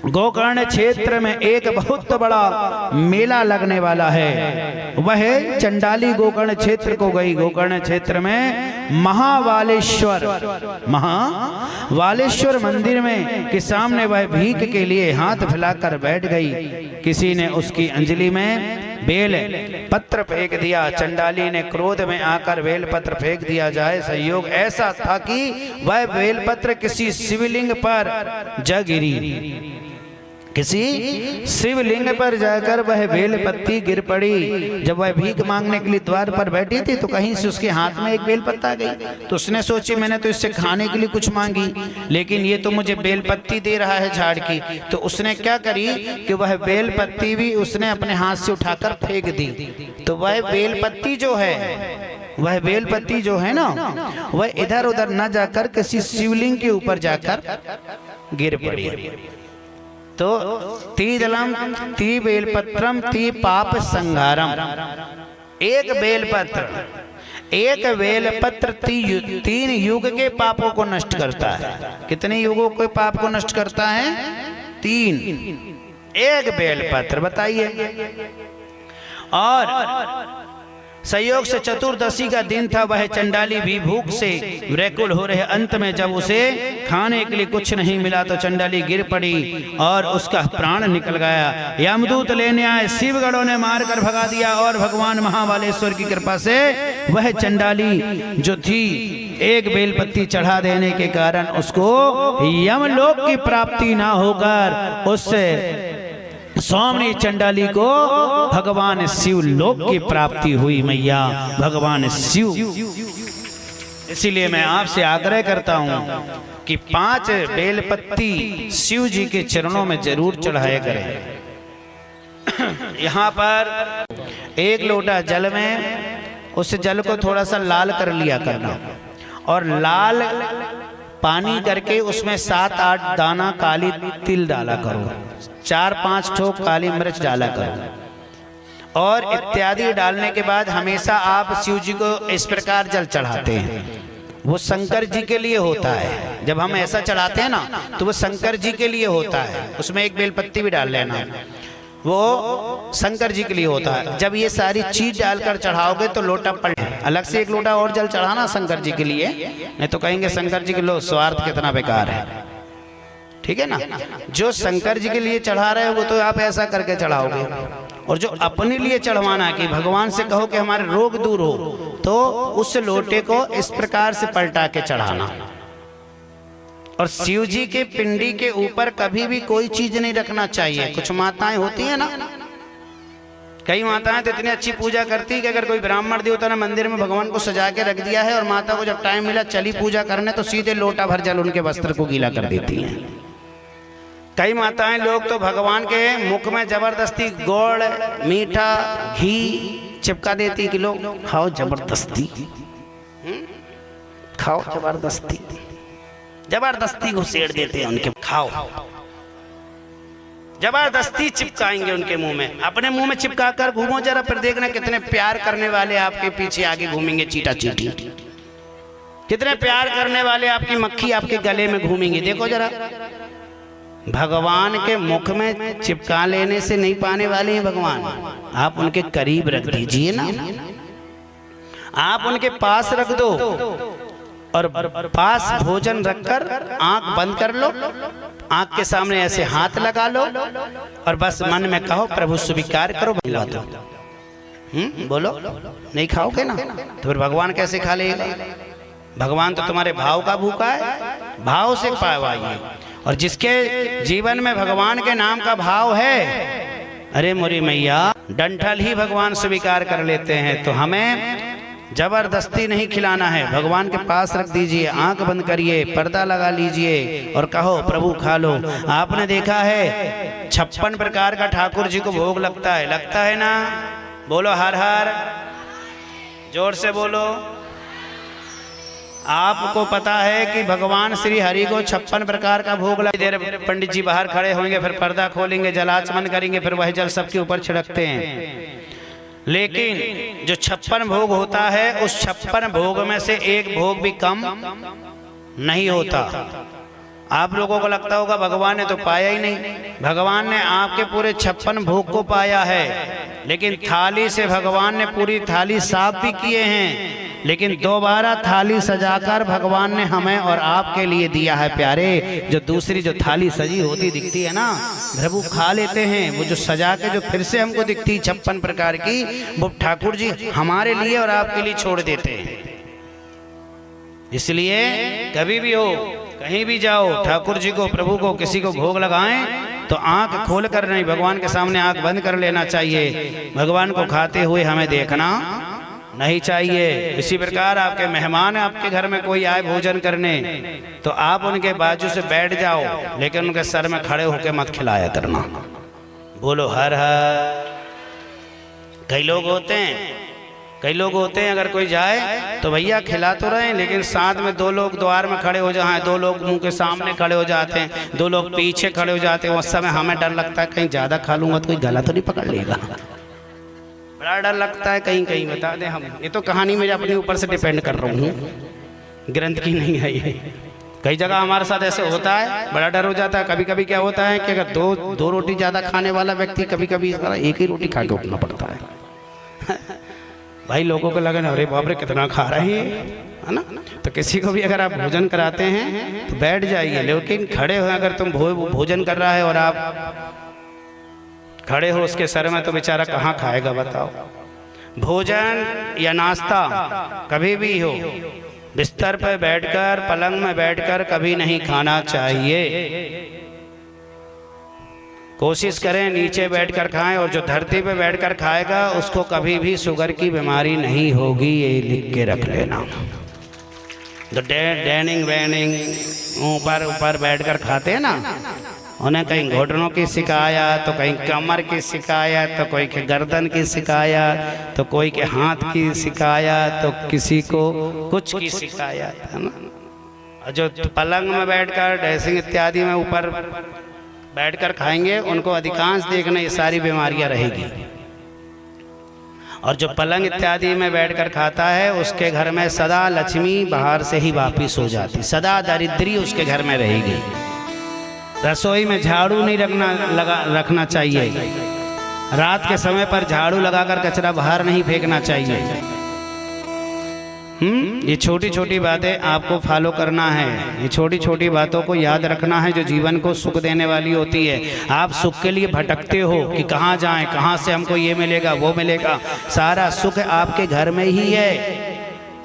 गोकर्ण क्षेत्र में एक बहुत बड़ा मेला लगने वाला है। वह चंडाली गोकर्ण क्षेत्र को गई। गोकर्ण क्षेत्र में महावालेश्वर मंदिर में के सामने वह भीख के लिए हाथ फैलाकर बैठ गई। किसी ने उसकी अंजलि में बेल पत्र फेंक दिया। चंडाली ने क्रोध में आकर बेल पत्र फेंक दिया जाए। संयोग ऐसा था कि वह बेल पत्र किसी शिवलिंग पर जा गिरी। किसी शिवलिंग पर जाकर वह बेल पत्ती गिर पड़ी। जब वह भीख मांगने के लिए द्वार पर बैठी थी तो कहीं से उसके हाथ में एक बेल पत्ता आ गई। तो उसने सोची मैंने तो इससे खाने के लिए कुछ मांगी, लेकिन ये तो मुझे बेल पत्ती दे रहा है झाड़ की। तो उसने क्या करी कि वह बेल पत्ती भी उसने अपने हाथ से उठाकर फेंक दी। तो वह बेल पत्ती जो है ना, वह इधर उधर न जाकर किसी शिवलिंग के ऊपर जाकर गिर पड़ी। तो तीदलम ती बेलपत्रम ती पाप संहारम। एक बेलपत्र 3 युग के पापों को नष्ट करता है। कितने युगों के पाप को नष्ट करता है? 3। एक बेलपत्र, बताइए। और संयोग से चतुर्दशी का दिन था। वह चंडाली भी भूख से व्याकुल हो रहे। अंत में जब उसे खाने के लिए कुछ नहीं मिला तो चंडाली गिर पड़ी और उसका प्राण निकल गया। यमदूत लेने आए, शिवगणों ने मारकर भगा दिया और भगवान महावालेश्वर की कृपा से वह चंडाली जो थी एक बेलपत्ती चढ़ा देने के कारण उसको यमलोक की प्राप्ति ना होकर उससे स्वामी चंडाली को भगवान शिव लोक की प्राप्ति हुई। मैया भगवान शिव। इसीलिए मैं आपसे आग्रह करता हूं कि 5 बेलपत्ती शिव जी के चरणों में जरूर चढ़ाया करें। यहाँ पर 1 लोटा जल में उस जल को थोड़ा सा लाल कर लिया करना और लाल पानी करके उसमें 7-8 दाना काली तिल डाला करो, 4-5 ठोक काली मिर्च डाला करो और इत्यादि डालने के बाद हमेशा आप शिव जी को इस प्रकार जल चढ़ाते हैं। वो शंकर जी के लिए होता है। जब हम ऐसा चढ़ाते हैं ना तो वो शंकर जी के लिए होता है। उसमें 1 बेलपत्ती भी डाल लेना, वो शंकर जी के लिए होता है। जब ये सारी चीज डालकर चढ़ाओगे तो लोटा पलट, अलग से 1 लोटा और जल चढ़ाना शंकर जी के लिए, नहीं तो कहेंगे शंकर जी के लो स्वार्थ कितना बेकार है। ठीक है ना। जो शंकर जी के लिए चढ़ा रहे हो वो तो आप ऐसा करके चढ़ाओगे, और जो अपने लिए चढ़वाना है कि भगवान से कहो कि हमारे रोग दूर हो, तो उस लोटे को इस प्रकार से पलटा के चढ़ाना। और शिव जी के पिंडी के ऊपर कभी भी कोई चीज नहीं रखना चाहिए। कुछ माताएं होती है ना, कई माताएं तो इतनी अच्छी पूजा करती है कि अगर कोई ब्राह्मण देवता ने मंदिर में भगवान को सजा के रख दिया है और माता को जब टाइम मिला चली पूजा करने तो सीधे लोटा भर जल उनके वस्त्र को गीला कर देती हैं। कई माताएं लोग तो भगवान के मुख में जबरदस्ती गोड़ मीठा घी चिपका देती कि लोग खाओ जबरदस्ती, खाओ जबरदस्ती, जबरदस्ती घुसेड़ देते हैं उनके, खाओ जबरदस्ती चिपकाएंगे उनके मुंह में। अपने मुंह में चिपका कर घूमो जरा, फिर देखना कितने प्यार करने वाले आपके पीछे आगे घूमेंगे चीटा चीटी। कितने प्यार करने वाले आपकी मक्खी आपके गले में घूमेंगे, देखो जरा। भगवान के मुख में चिपका लेने से नहीं पाने वाले हैं भगवान। आप उनके करीब रख दीजिए ना, आप उनके पास रख दो और पास भोजन रखकर आंख बंद कर लो, आंख के सामने ऐसे हाथ लगा लो और बस मन में कहो प्रभु स्वीकार करो, खिला दो। बोलो, नहीं खाओगे ना तो फिर भगवान कैसे खा लेगा? भगवान तो तुम्हारे भाव का भूखा है, भाव से पावाइए। और जिसके जीवन में भगवान के नाम का भाव है, अरे मोरी मैया, डंठल ही भगवान स्वीकार कर लेते हैं। तो हमें जबरदस्ती नहीं खिलाना है, भगवान के पास रख दीजिए, आंख बंद करिए, पर्दा लगा लीजिए और कहो प्रभु खा लो। आपने देखा है 56 प्रकार का ठाकुर जी को भोग लगता है ना? बोलो हर हर, जोर से बोलो। आपको पता है कि भगवान श्री हरि को 56 प्रकार का भोग लगा। देर पंडित जी बाहर खड़े होंगे, फिर पर्दा खोलेंगे, जलाचमन करेंगे, फिर वह जल सबके ऊपर छिड़कते हैं। लेकिन जो 56 भोग होता है उस 56 भोग में से एक भोग भी कम नहीं होता। आप लोगों को लगता होगा भगवान ने तो पाया ही नहीं। भगवान ने आपके पूरे 56 भोग को पाया है, लेकिन थाली से भगवान ने पूरी थाली साफ भी किए हैं, लेकिन दोबारा थाली सजाकर भगवान ने हमें और आपके लिए दिया है प्यारे। जो दूसरी जो थाली सजी होती दिखती है ना, प्रभु खा लेते हैं, वो जो सजा के जो फिर से हमको दिखती 56 प्रकार की, वो ठाकुर जी हमारे लिए और आपके लिए छोड़ देते हैं। इसलिए कभी भी हो, कहीं भी जाओ, ठाकुर जी को, प्रभु को, किसी को भोग लगाएं तो आंख खोल कर नहीं, भगवान के सामने आंख बंद कर लेना चाहिए। भगवान को खाते हुए हमें देखना नहीं चाहिए। इसी प्रकार आपके मेहमान आपके घर में कोई आए भोजन करने, तो आप उनके बाजू से बैठ जाओ, लेकिन उनके सर में खड़े होकर मत खिलाया करना। बोलो हर हर। कई लोग होते हैं अगर कोई जाए तो भैया खिला तो रहे हैं, लेकिन साथ में 2 लोग द्वार में खड़े हो जाए, 2 लोग मुंह के सामने खड़े हो जाते हैं, 2 लोग पीछे खड़े हो जाते हैं। उस समय हमें डर लगता है कहीं ज़्यादा खा लूँगा तो कोई गला तो नहीं पकड़ लेगा, बड़ा डर लगता है। कहीं बता दें हम, ये तो कहानी मेरे अपने ऊपर से डिपेंड कर रहा हूँ, ग्रंथ की नहीं है ये। कई जगह हमारे साथ ऐसे होता है, बड़ा डर हो जाता है। कभी कभी क्या होता है कि अगर दो रोटी ज़्यादा खाने वाला व्यक्ति कभी कभी एक ही रोटी खा के उठना पड़ता है। भाई लोगों को लगे अरे बाप रे कितना खा रहे हैं, है ना। तो किसी को भी अगर आप भोजन कराते हैं तो बैठ जाइए, लेकिन खड़े हो, अगर तुम भोजन कर रहा है और आप खड़े हो उसके सर में, तो बेचारा कहाँ खाएगा बताओ। भोजन या नाश्ता कभी भी हो, बिस्तर पर बैठकर, पलंग में बैठकर कभी नहीं खाना चाहिए। कोशिश करें नीचे बैठकर खाएं, और जो धरती पे बैठकर खाएगा उसको कभी भी शुगर की बीमारी नहीं होगी, ये लिख के रख लेना। तो डाइनिंग वैनिंग ऊपर बैठकर खाते हैं ना, उन्हें कहीं घुटनों की शिकायत, तो कहीं कमर की शिकायत, तो कोई के गर्दन की शिकायत, तो कोई के हाथ की शिकायत, तो किसी को कुछ की शिकायत, है ना। और जो पलंग में बैठकर, ड्रेसिंग इत्यादि में ऊपर बैठकर खाएंगे, उनको अधिकांश देखना ये सारी बीमारियां रहेगी। और जो पलंग इत्यादि में बैठकर खाता है उसके घर में सदा लक्ष्मी बाहर से ही वापिस हो जाती, सदा दारिद्री उसके घर में रहेगी। रसोई में झाड़ू नहीं रखना चाहिए, रात के समय पर झाड़ू लगाकर कचरा बाहर नहीं फेंकना चाहिए। ये छोटी छोटी बातें आपको फॉलो करना है, ये छोटी छोटी बातों को याद रखना है जो जीवन को सुख देने वाली होती है। आप सुख के लिए भटकते हो कि कहाँ जाएं, कहाँ से हमको ये मिलेगा वो मिलेगा। सारा सुख आपके घर में ही है,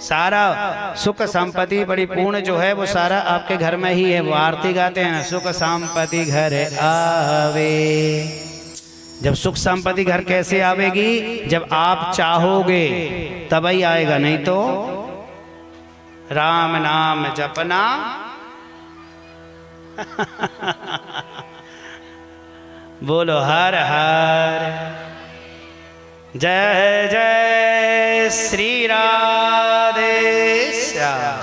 सारा सुख संपत्ति बड़ी पूर्ण जो है वो सारा आपके घर में ही है। वो आरती गाते हैं, सुख संपत्ति घर आवे। जब सुख संपत्ति घर कैसे आवेगी, जब आप चाहोगे तभी आएगा, नहीं तो राम नाम जपना बोलो हर हर। जय जय श्री राधे श्याम।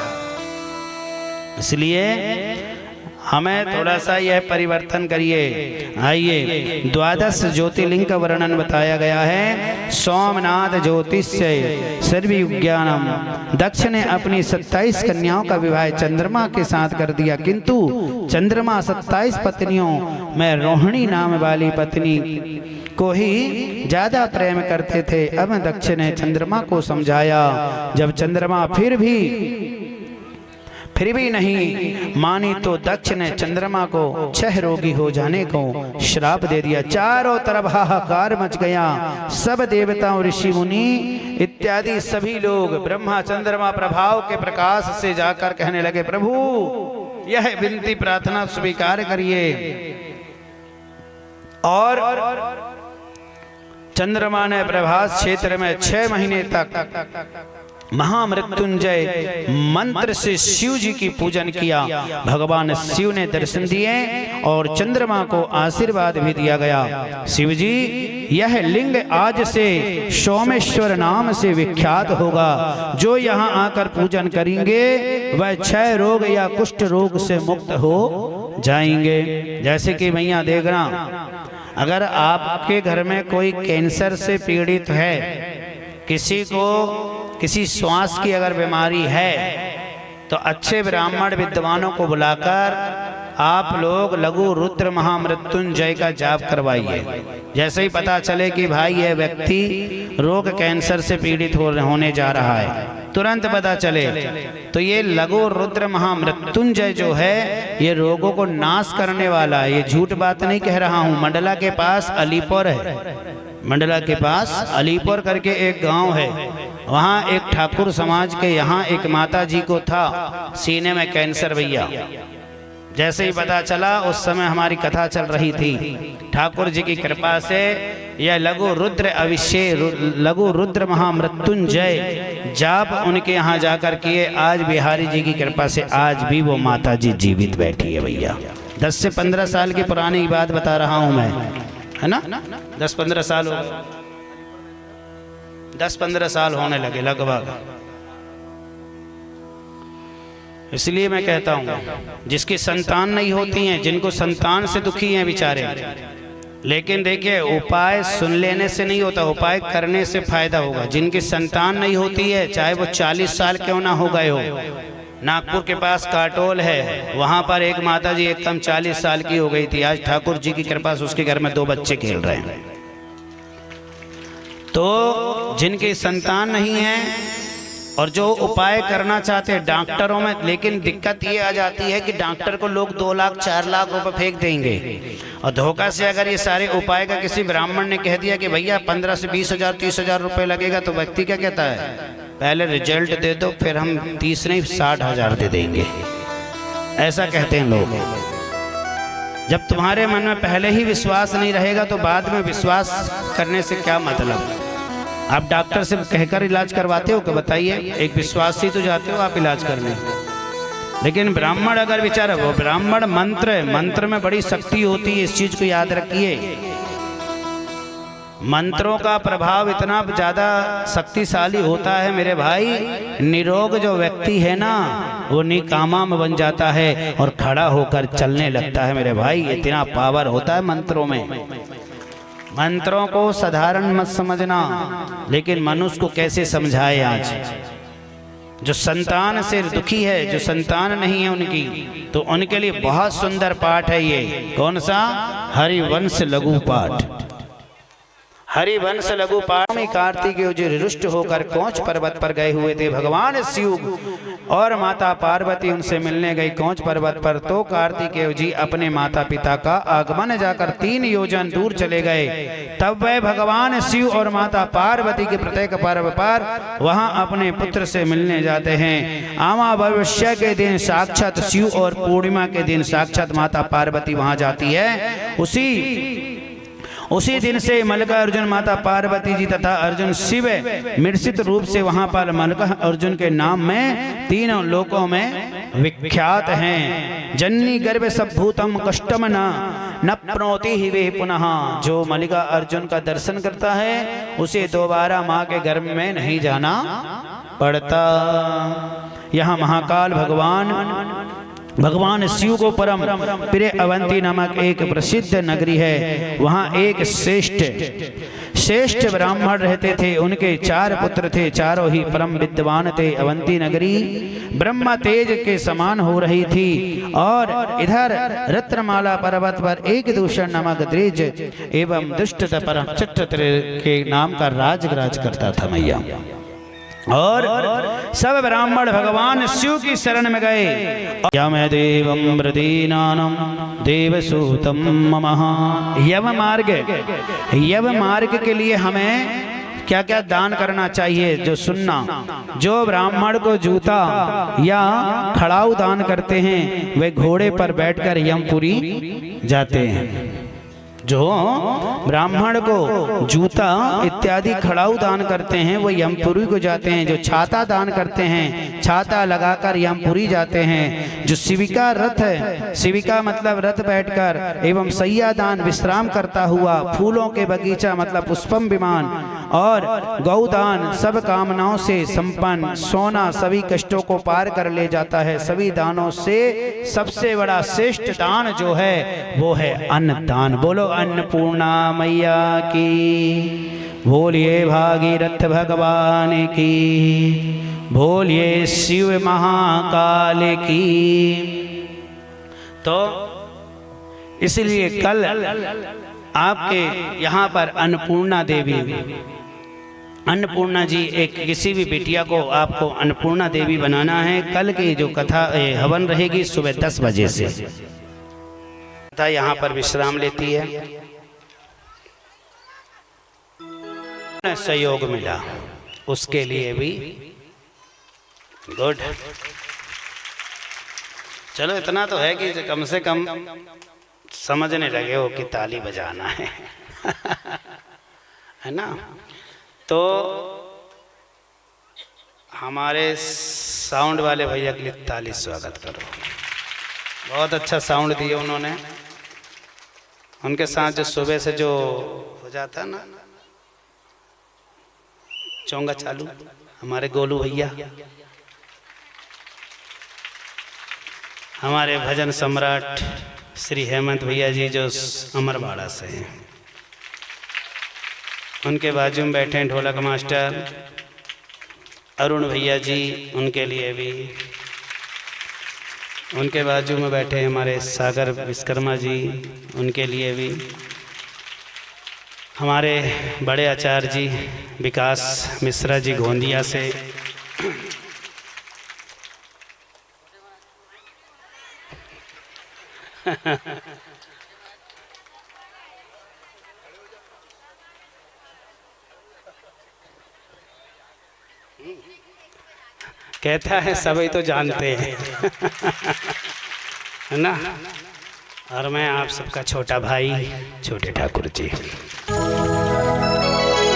इसलिए हमें थोड़ा सा यह परिवर्तन करिए। आइए, 12 ज्योतिर्लिंग का वर्णन बताया गया है। सोमनाथ ज्योतिष्य सर्वविज्ञानम। दक्ष ने अपनी 27 कन्याओं का विवाह चंद्रमा के साथ कर दिया, किंतु चंद्रमा 27 पत्नियों में रोहिणी नाम वाली पत्नी को ही ज्यादा प्रेम करते थे। अब दक्ष ने चंद्रमा को समझाया। जब चंद्रमा फिर भी नहीं मानी तो दक्ष ने चंद्रमा को क्षय रोगी हो जाने को श्राप दे दिया। चारों तरफ हाहाकार मच गया। सब देवताओं, ऋषि मुनि इत्यादि सभी लोग ब्रह्मा चंद्रमा प्रभाव के प्रकाश से जाकर कहने लगे, प्रभु यह विनती प्रार्थना स्वीकार करिए। और चंद्रमा ने प्रभास क्षेत्र में 6 महीने तक महामृत्युंजय मंत्र से शिव जी की पूजन किया। भगवान शिव ने दर्शन दिए और चंद्रमा को आशीर्वाद भी दिया गया। शिव जी, यह लिंग आज से सोमेश्वर नाम से विख्यात होगा। जो यहाँ आकर पूजन करेंगे वह क्षय रोग या कुष्ठ रोग से मुक्त हो जाएंगे। जैसे कि भैया देखना, अगर आपके घर में कोई कैंसर से पीड़ित है, किसी को किसी श्वास की अगर बीमारी है, तो अच्छे ब्राह्मण विद्वानों को बुलाकर आप लोग लघु रुद्र महामृत्युंजय का जाप करवाइए। जैसे ही पता चले कि भाई यह व्यक्ति रोग कैंसर से पीड़ित होने जा रहा है, तुरंत पता चले तो ये लघु रुद्र महामृत्युंजय जो है ये रोगों को नाश करने वाला है। ये झूठ बात नहीं कह रहा हूँ। मंडला के पास अलीपुर है, मंडला के पास अलीपुर करके एक गांव है। वहाँ एक ठाकुर समाज के यहाँ एक माता जी को था सीने में कैंसर भैया। जैसे ही पता चला उस समय हमारी कथा चल रही थी। ठाकुर जी की कृपा से यह लघु रुद्र अभिषेक लघु रुद्र महामृत्युंजय जाप उनके यहाँ जाकर किए। आज बिहारी जी की कृपा से आज भी वो माता जी जीवित बैठी है भैया। 10 से 15 साल की पुरानी बात बता रहा हूँ मैं, है ना। 10-15 साल हो, 10-15 साल होने लगे लगभग। इसलिए मैं कहता हूँ जिसकी संतान नहीं होती हैं, जिनको संतान से दुखी हैं बेचारे, लेकिन देखिए उपाय सुन लेने से नहीं होता, उपाय करने से फायदा होगा। जिनकी संतान नहीं होती है, चाहे वो 40 साल क्यों ना हो गए हो। नागपुर के पास काटोल है, वहाँ पर एक माता जी एकदम 40 साल की हो गई थी। आज ठाकुर जी की कृपा से उसके घर में 2 बच्चे खेल रहे हैं। तो जिनकी संतान नहीं है और जो उपाय करना चाहते हैं डॉक्टरों में, लेकिन दिक्कत ये आ जाती है कि डॉक्टर को लोग 2 लाख 4 लाख रुपए फेंक देंगे। और धोखा से अगर ये सारे उपाय का किसी ब्राह्मण ने कह दिया कि भैया 15 से 20 हजार 30 हजार रुपये लगेगा, तो व्यक्ति क्या कहता है, पहले रिजल्ट दे दो फिर हम 30 नहीं 60 हजार दे देंगे। ऐसा कहते हैं लोग। जब तुम्हारे मन में पहले ही विश्वास नहीं रहेगा तो बाद में विश्वास करने से क्या मतलब। आप डॉक्टर से कहकर इलाज करवाते हो क्या, बताइए। एक विश्वास से तो जाते हो आप इलाज करने। लेकिन ब्राह्मण अगर बेचारा, वो ब्राह्मण मंत्र है, मंत्र में बड़ी शक्ति होती है, इस चीज को याद रखिए। मंत्रों का प्रभाव इतना ज्यादा शक्तिशाली होता है मेरे भाई। निरोग जो व्यक्ति है ना वो निकामा में बन जाता है और खड़ा होकर चलने लगता है मेरे भाई। इतना पावर होता है मंत्रों में। मंत्रों को साधारण मत समझना, लेकिन मनुष्य को कैसे समझाए। आज जो संतान से दुखी है, जो संतान नहीं है उनकी, तो उनके लिए बहुत सुंदर पाठ है ये। कौन सा? हरिवंश लघु पाठ। हरिवंश लघु पाठ में कार्तिकेय जी रुष्ट होकर कौच पर्वत पर गए हुए थे। भगवान शिव और माता पार्वती उनसे मिलने गई कौच पर्वत पर। तो कार्तिकेय जी अपने माता पिता का आगमन जाकर 3 योजन दूर चले गए। तब वह भगवान शिव और माता पार्वती के प्रत्येक पर्व पर वहां अपने पुत्र से मिलने जाते हैं। अमावस्या के दिन साक्षात शिव और पूर्णिमा के दिन साक्षात माता पार्वती वहां जाती है। उसी दिन से मल्लिका अर्जुन माता पार्वती जी तथा अर्जुन शिव मिश्रित रूप से वहां पर मल्लिका अर्जुन के नाम में 3 लोकों में विख्यात हैं। जननी गर्भ सबभूतम कष्टम न प्रणोति ही वे पुनः। जो मल्लिका अर्जुन का दर्शन करता है उसे दोबारा माँ के गर्भ में नहीं जाना पड़ता। यहाँ महाकाल भगवान शिव को परम प्रिय अवंती नामक एक प्रसिद्ध नगरी है। वहाँ एक श्रेष्ठ ब्राह्मण रहते थे। उनके 4 पुत्र थे, चारों ही परम विद्वान थे। अवंती नगरी ब्रह्म तेज के समान हो रही थी। और इधर रत्नमाला पर्वत पर एक दूषण नामक द्विज एवं दुष्ट परमचित्र के नाम का राज करता था मैया। और सब ब्राह्मण भगवान शिव की शरण में गए। यम देवं प्रदीनानं देवसूतं मम। यव मार्ग के लिए हमें क्या क्या दान करना चाहिए जो सुनना। जो ब्राह्मण को जूता या खड़ाऊ दान करते हैं वे घोड़े पर बैठकर यमपुरी जाते हैं। जो ब्राह्मण को जूता इत्यादि खड़ाऊ दान करते हैं वो यमपुरी को जाते हैं। जो छाता दान करते हैं छाता लगाकर यमपुरी जाते हैं। जो शिविका रथ है, शिविका मतलब रथ बैठकर एवं सैया दान विश्राम करता हुआ, फूलों के बगीचा मतलब पुष्पम विमान और गौदान सब कामनाओं से संपन्न, सोना सभी कष्टों को पार कर ले जाता है। सभी दानों से सबसे बड़ा श्रेष्ठ दान जो है वो है अन्न दान। बोलो अन्नपूर्णा मैया की, बोलिए भागीरथ भगवान की, बोलिए शिव महाकाल की। तो इसलिए कल आपके यहाँ पर अन्नपूर्णा देवी, अन्नपूर्णा जी, एक किसी भी बिटिया को आपको अन्नपूर्णा देवी बनाना है। कल की जो कथा हवन रहेगी सुबह 10 बजे से। कथा यहाँ पर विश्राम लेती है। सहयोग मिला उसके लिए भी गुड। चलो इतना तो है कि कम से कम समझने लगे हो कि ताली बजाना है है ना। तो हमारे साउंड वाले भैया के लिए ताली स्वागत करो। बहुत अच्छा साउंड दिया उन्होंने। उनके साथ जो सुबह से जो हो जाता है ना चोंगा चालू, हमारे गोलू भैया, हमारे भजन सम्राट श्री हेमंत भैया जी जो अमरवाड़ा से हैं, उनके बाजू में बैठे हैं ढोलक मास्टर अरुण भैया जी, उनके लिए भी। उनके बाजू में बैठे हैं हमारे सागर विश्वकर्मा जी, उनके लिए भी। हमारे बड़े आचार्य जी विकास मिश्रा जी गोंदिया से, कहता है सभी तो जानते हैं है ना। और मैं आप सबका छोटा भाई छोटे ठाकुर जी।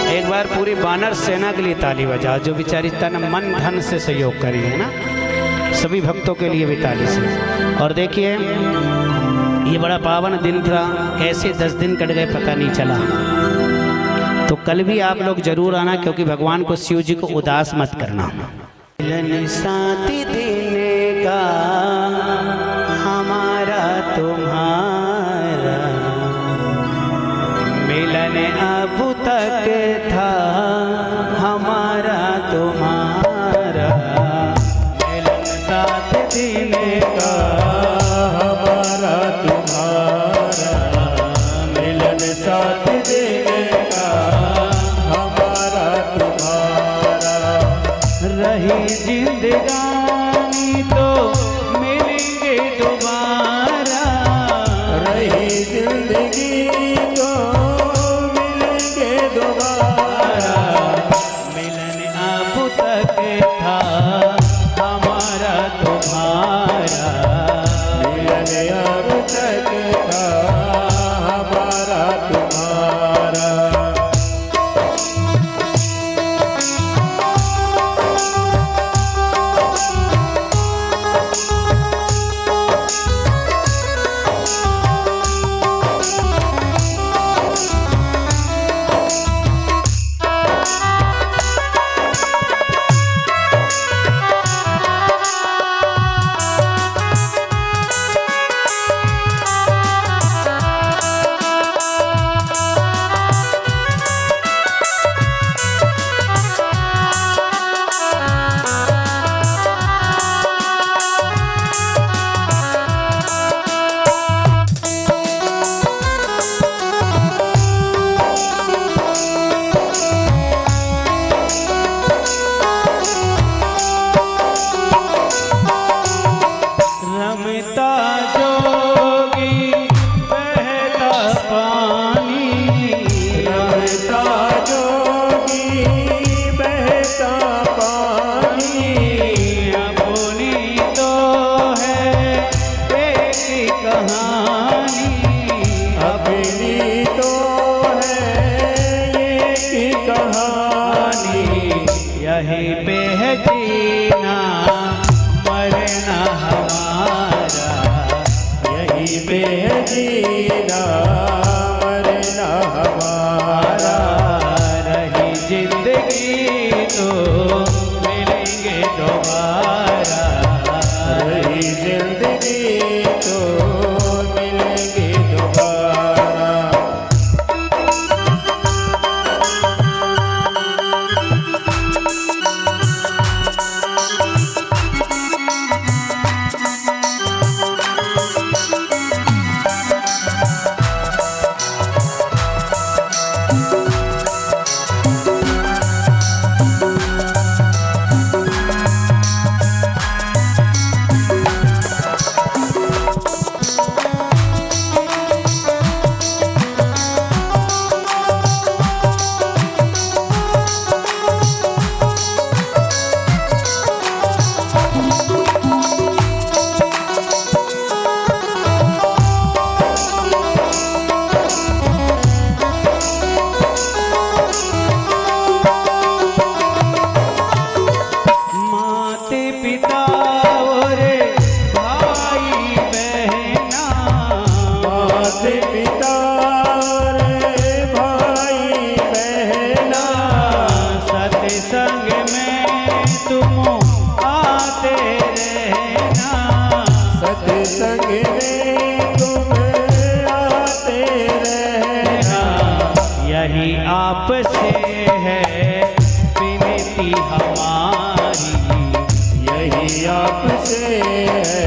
एक बार पूरी बानर सेना के लिए ताली बजाओ, जो बेचारी तन मन धन से सहयोग करी है ना। सभी भक्तों के लिए भी ताली से। और देखिए ये बड़ा पावन दिन था, कैसे 10 दिन कट गए पता नहीं चला। तो कल भी आप लोग जरूर आना, क्योंकि भगवान को शिव जी को उदास मत करना। मिलन साथ देने का हमारा तुम्हारा, मिलन अब तक था हमारा तुम्हारा। मिलन साथ देने का हमारा तुम्हारा, मिलन साथ देने का हमारा तुम्हारा। रही जिंदगानी तो मिलेंगे दोबारा, रही जिंदगी तो मिलेंगे दोबारा। मिलन अब तक था हमारा तुम्हारा, मिलन अब तक था हमारा तुम्हारा। रमता जोगी बहता पानी, रमता जोगी बहता पानी। अपनी तो है एक कहानी, अपनी तो है ये कहानी। यहीं पे है जीना मरना हमारा, यहीं पे है जीना मरना हमारा। रही जिंदगी तो मिलेंगे दोबारा, रही जिंदगी तो मिलेंगे दोबारा। यही आपसे है विनती हमारी, यही आपसे है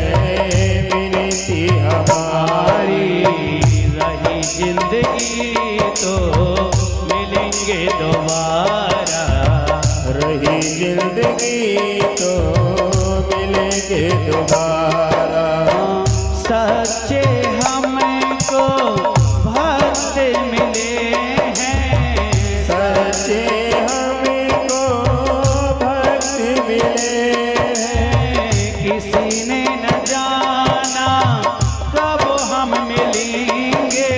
विनती हमारी। रही जिंदगी तो मिलेंगे दोबारा, रही जिंदगी तो मिलेंगे दोबारा। सच्चे हमको भक्त मिले हैं, सच्चे हमको भक्त मिले हैं। किसी ने न जाना कब हम मिलेंगे,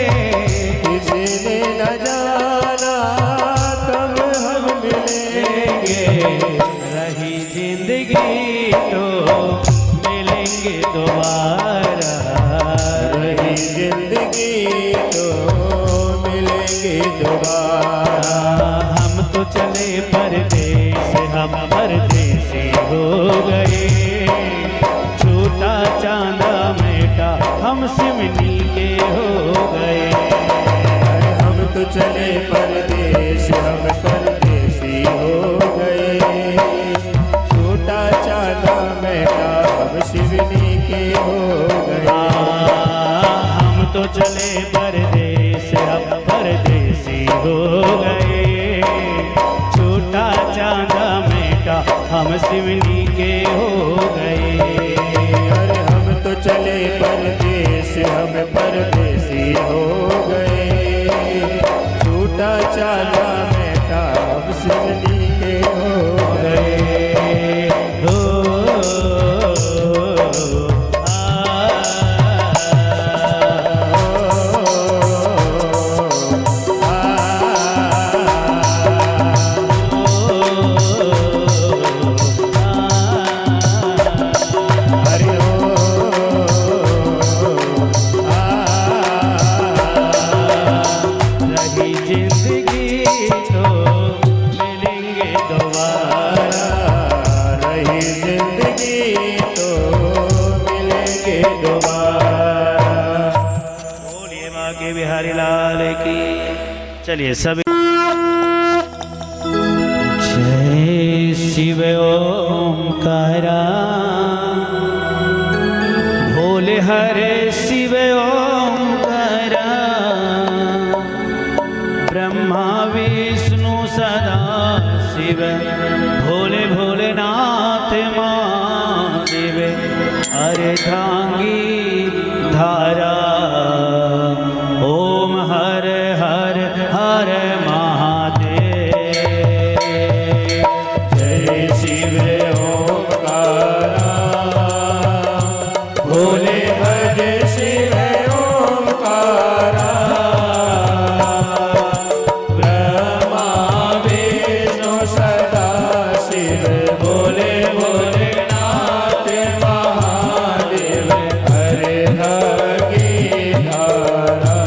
किसी ने न जाना कब हम मिलेंगे। रही जिंदगी तो मिलेंगे दोबारा, रही जिंदगी तो मिलेंगे दोबारा। हम तो चले परदेस, हम परदेसी हो गए, छोटा चांदा मेटा हम सिमनी के हो गए। हम तो चले परदेश, हम परदेसी हो गए, छोटा चांदा मेटा हम शिवनी के हो गए। हम तो चले परदेस, हम परदेसी हो गए, छोटा चांदा मेटा हम सिमनी के हो गए। अरे हम तो चले परदेश, हम परदेसी हो गए, छोटा चांदा मेटा हम शिवनी के हो गए। चलिए सब जय शिव ओंकारा, भोले हरे शिव ओंकारा, ब्रह्मा विष्णु सदा शिव, भोले भोलेनाथ महादेव, अर्धांगी धारा, ओम हर हर हर महादेव। जय शिव ओंकारा, भोले भजे शिव ओंकारा, ब्रह्मा विष्णु सदा शिव, भोले भोलेनाथ महादेव, हरे हरि धारा,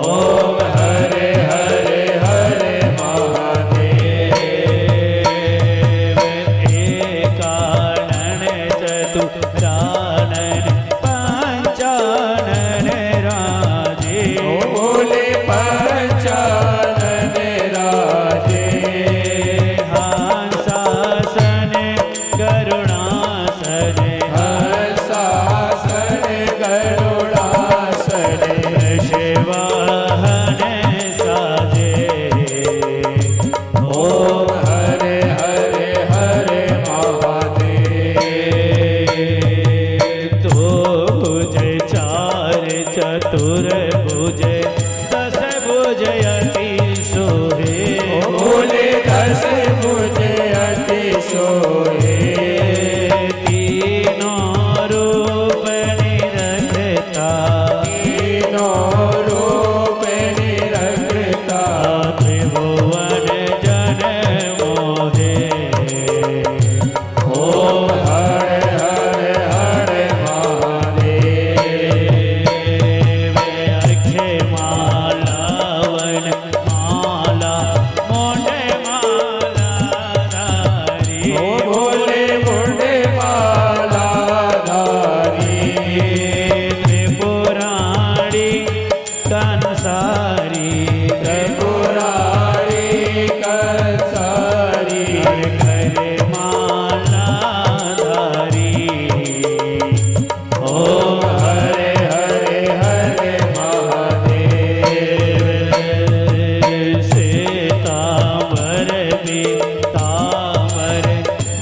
ओम हरे हरे हरे महादेव। एकानन चतुरानन पंचानन राजे, बोले पंचानन राजे, हंसासन करुणासन, हंसासन करुणासन, शिवाहन साजे, ओम हरे हरे हरे महादेव। तो भुज चार चतुर भुज दस भुज अति सोहे, बोले दस भुज अति सोहे, तीनों रूप निरखता, तीनों रूप निरखता, त्रिभुवन जन मोहे, ओम हरे हरे हरे महादेव। अक्षय मालावन सारी त्रिपुरारी कंसारी करे माला धारी ओम हरे हरे हरे महादेव सीतांबर पीतांबर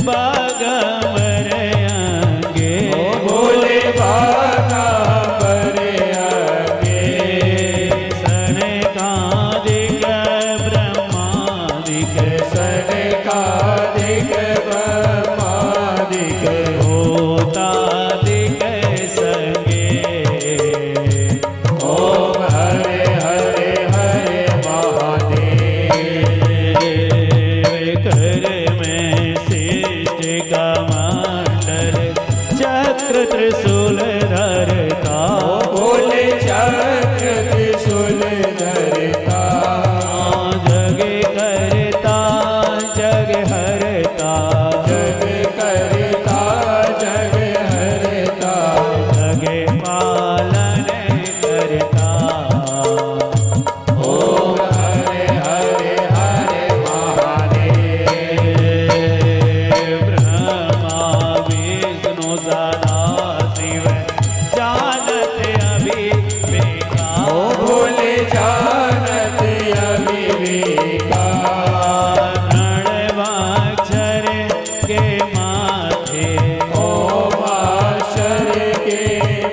बागंबर अंगे ओ भोले बागांबर आगे सनकादिक ब्रह्मादिक सनकादिक ब्रह्मादिक भूतादिक संगे ओम हरे हरे हरे महादेव कर में शिष्ट का मंडल चक्र त्रिशूल धरता भोले चक्र त्रिशूल धरता जग करता जग हरता जग करता जग हरता जग पालन करता ओम हरे हरे हरे महादेव ब्रह्मा विष्णु सदा शिव जानत अभिवेका ओ भोले जानत अविवेका प्रणवाक्षर के माथे ओम अक्षर के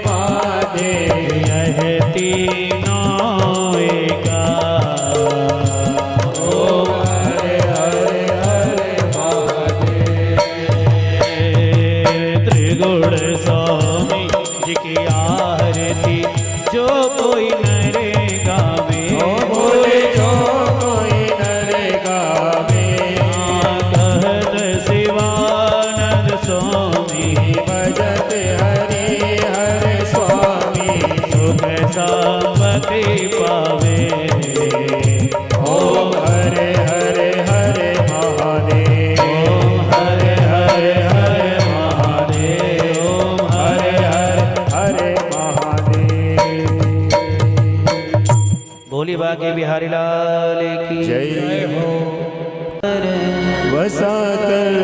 माथे यह तीनों एका ओम हरे हरे हरे महादेव त्रिगुण स्वामी जी की आरती जो कोई नरे गावे ओ भोले जो कोई नरे गावे कहत शिवानंद स्वामी भजत हरि हरे स्वामी सुख संपत्ति पावे ओम हरे हरे हरे महादेव ओम हरे हरे हरे महादेव ओम हरे हरे हरे महादेव बोली बाके बिहारी लाल की जय हो वसा कर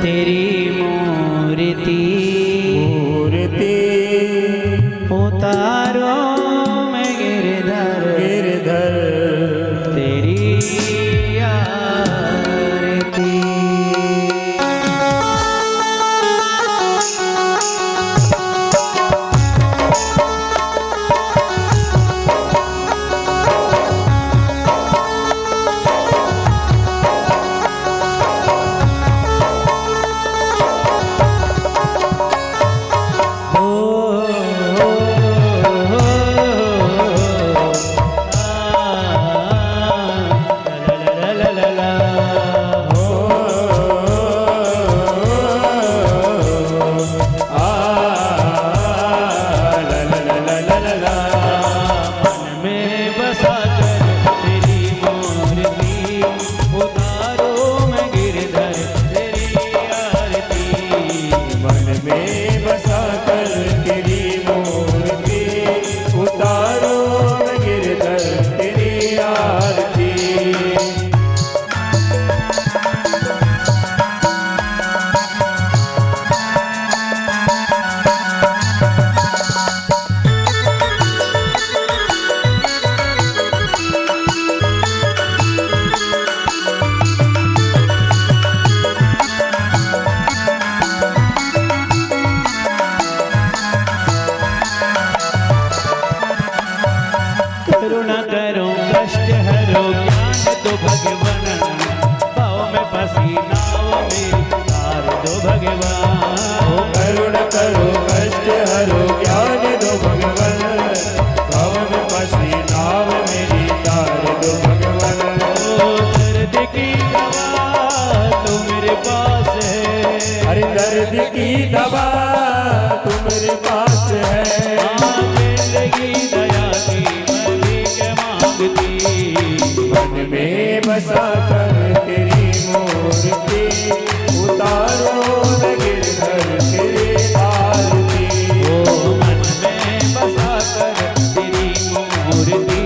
तेरी मूर्ति मूर्ति उतारो मैं गिरधर गिरधर तेरी आरती दर्द की दवा तुम्हारे पास है। जिंदगी दया की मैं के मांगती, मन में बसा कर तेरी मूर्ति उतारो न गिरधर तेरी आरती। ओ मन में बसा कर तेरी मूर्ति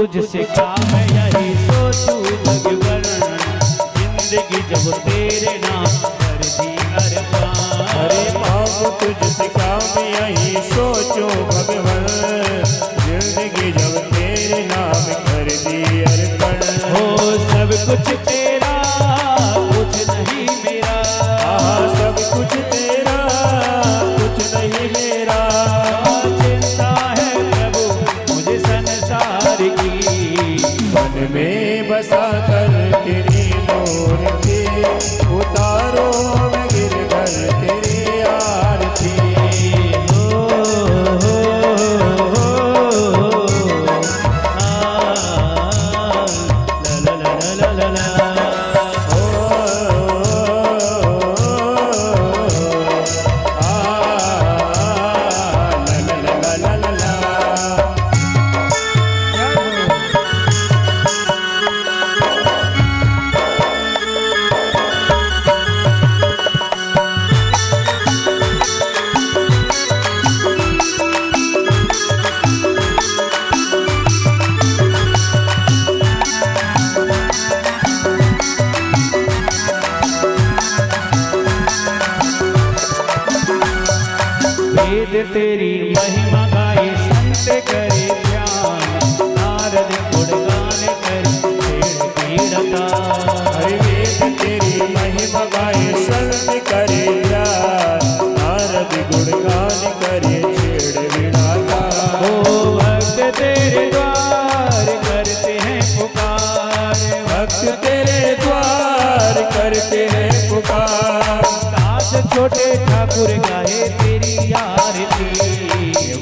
तुझसे काम यही सोचूं भगवन, जिंदगी जब तेरे नाम कर दी अर्पण। हरे मांगू तुझसे काम यही सोचो भगवन, जिंदगी जब तेरे नाम कर दी अर्पण। हो सब कुछ तेरा कुछ नहीं मेरा, सब कुछ तेरा कुछ नहीं मेरा। चिंता है प्रभु मुझे संसार की, मन में बसा कर तेरी मूर्ति, उतारो मैं गिरधर तेरी आरती। वेद तेरी महिमा गाए संत करे ध्यान, नारद गुणगान करे छेड़ पीड़ता। हरे वेद तेरी महिमा गाए संत करे ध्यान, नारद गुणगान करे छेड़ विड़ाता। ओ भक्त तेरे द्वार करते हैं पुकार, भक्त तेरे द्वार करते हैं पुकार। दास छोटे ठाकुर गाए तेरी आरती,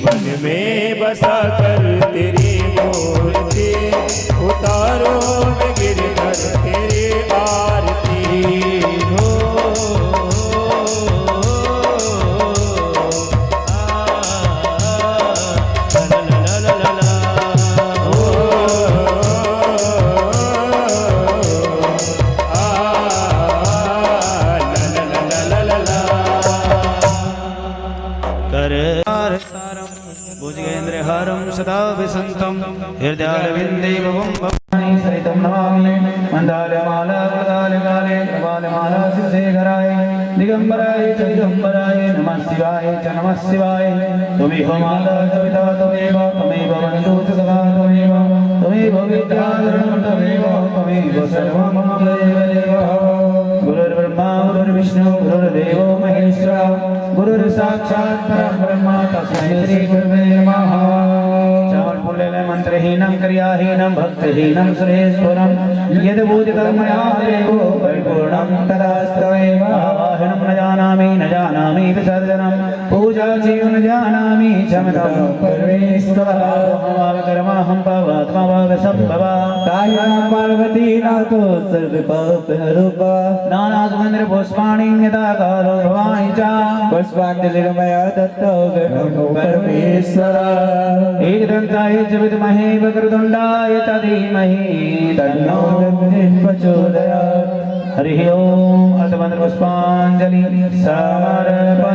मन में बसा कर तेरी मूर्ति, उतारो मैं गिरधर तेरी आरती। हो ला ला ला ला भुजगेन्द्रहारं सदा विसंतं हृदयारविन्दे भवं भवानी सहितं नमामि। मन्दारमालावृतालकाले कृपालमाला शिवशेखराय दिगम्बराय च दिगम्बराय नमः शिवाय च नमः शिवाय। त्वमेव माता च पिता त्वमेव, त्वमेव बन्धु च सखा त्वमेव, त्वमेव विद्याधरणं त्वमेव, त्वमेव सर्वं मम देव। गुरुर्ब्रह्मा गुरुर्विष्णु गुरुर्देवो महेश्वरा, गुरुर्साक्षात् परब्रह्म तस्मै श्री गुरवे नमः। चावल फूले मंत्रहीनं क्रियाहीनं भक्तिहीनं सुरेश्वरं, यद् पूजितं मया देवो परिपूर्णं तदास्तमेव। आवाहनं न जानामि विसर्जनं, पूजा चेयो न जानामि क्षमतं परमेश्वर। कर्महं पावात्मभावसम्भवा, कायां पार्वती नाथो सर्वपापहरुपा। नानासुमन्त्र पुष्पाणि यथा कालो भवानि च, पुष्पाञ्जलिर्मया दत्तो गणो परमेश्वर। एकदन्ताय च विद्महे वक्रतुण्डाय च धीमहि तन्नो प्रचोदयात्। हरिः ओम्। अथ मंत्र पुष्पाञ्जलि समर्पयामि।